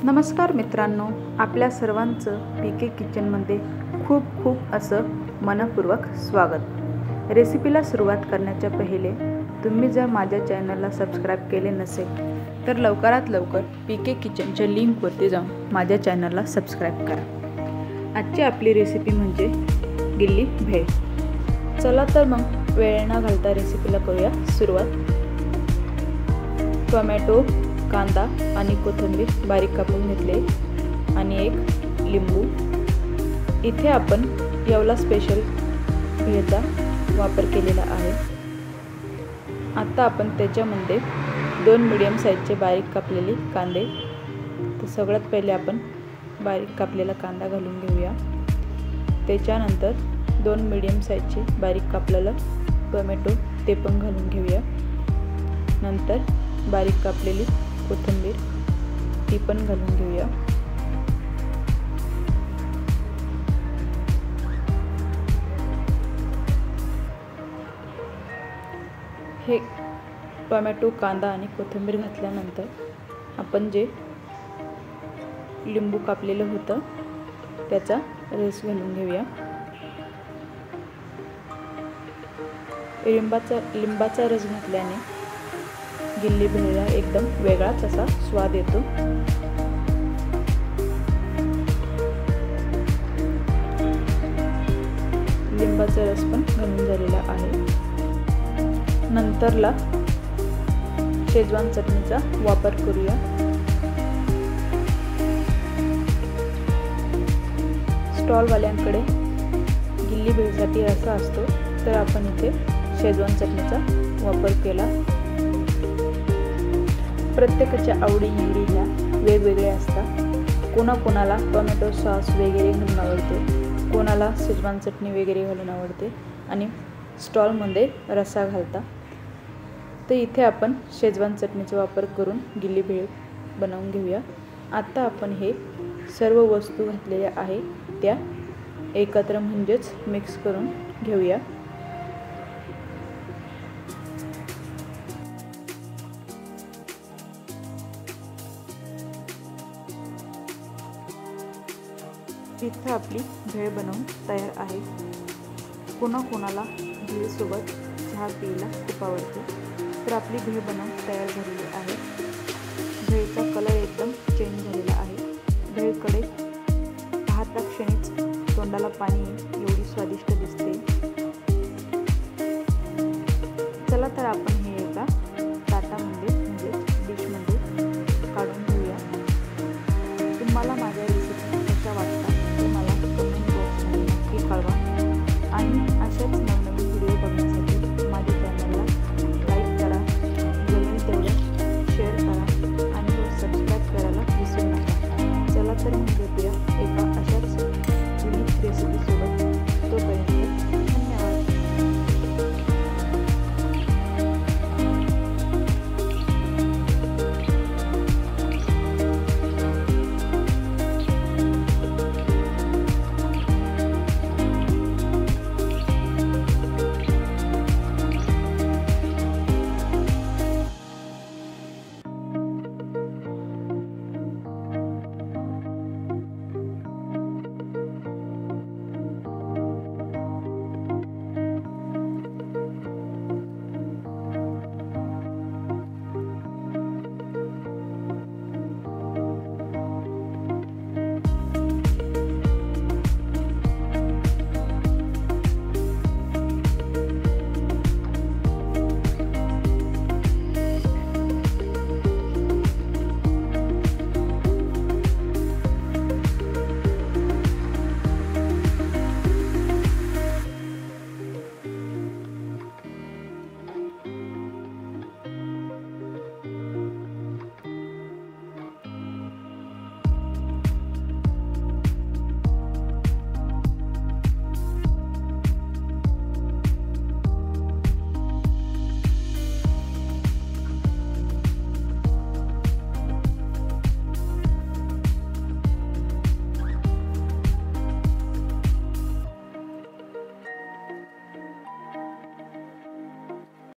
नमस्कार मित्रांनो, आपल्या सर्वांचं पीके किचनमध्ये खूप खूप असं मनपूर्वक स्वागत। रेसिपीला सुरुवात करण्याच्या पहिले तुम्ही जर माझ्या चॅनलला सबस्क्राइब केले नसेल तर लवकरात लवकर पीके किचनच्या लिंकवरती जाऊन माझ्या चॅनलला सबस्क्राइब करा। आजची आपली रेसिपी म्हणजे गिल्ली भेळ। चला तर मग वेळ न घालता रेसिपीला करूया सुरुवात। टोमॅटो, कांदा आणि कोथिंबीर बारीक कापून घेतले आणि एक लिंबू। इथे आपण येवला स्पेशल भेळचा वापर केलेला आहे। आता आपण त्याच्यामध्ये 2 मीडियम साइजचे बारीक कापलेले कांदे, तर सगळ्यात पहिले आपण बारीक कापलेला कांदा घालून घेऊया। त्याच्यानंतर 2 मीडियम साइजचे बारीक कापलेलं टोमॅटो ते पण घालून घेऊया। नंतर बारीक कापलेली कोथिंबीर ती पण घालून घेऊया। हे टोमॅटो, कांदा आणि कोथिंबीर घातल्यानंतर आपण जे लिंबू कापलेलं होतं त्याचा रस घालून घेऊया। लिंबाचा रस घातल्याने गिल्ली भेळला एकदम वेगळाच असा स्वाद येतो। लिंबाचा रस पण घालून झालेला आहे। नंतरला शेजवान चटणीचा वापर करूया। स्टॉलवाल्यांकडे गिल्ली भेळसाठी रस्सा असतो, तर आपण इथे शेजवान चटणीचा वापर केला। प्रत्येकाच्या आवडी निवडी ह्या वेगवेगळ्या असतात। कोणाकोणाला टोमॅटो सॉस वगैरे घालून आवडते, कोणाला शेजवान चटणी वगैरे घालून आवडते आणि स्टॉलमध्ये रस्सा घालता। तर इथे आपण शेजवान चटणीचा वापर करून गिल्ली भेळ बनवून घेऊया। आता आपण हे सर्व वस्तू घातलेल्या आहे त्या एकत्र म्हणजेच मिक्स करून घेऊया। इथे आपली भेळ बनवून तयार आहे। कोणाकोणाला भेळसोबत चहा प्यायला खूप आवडते, तर आपली भेळ बनवून तयार झालेली आहे। भेळचा कलर एकदम चेंज झालेला आहे। भेळकडे पाहता क्षणीच तोंडाला पाणी एवढी स्वादिष्ट दिसते। चला तर आपण हे एका ताटामध्ये म्हणजे डिशमध्ये काढून घेऊया। तुम्हाला माझ्या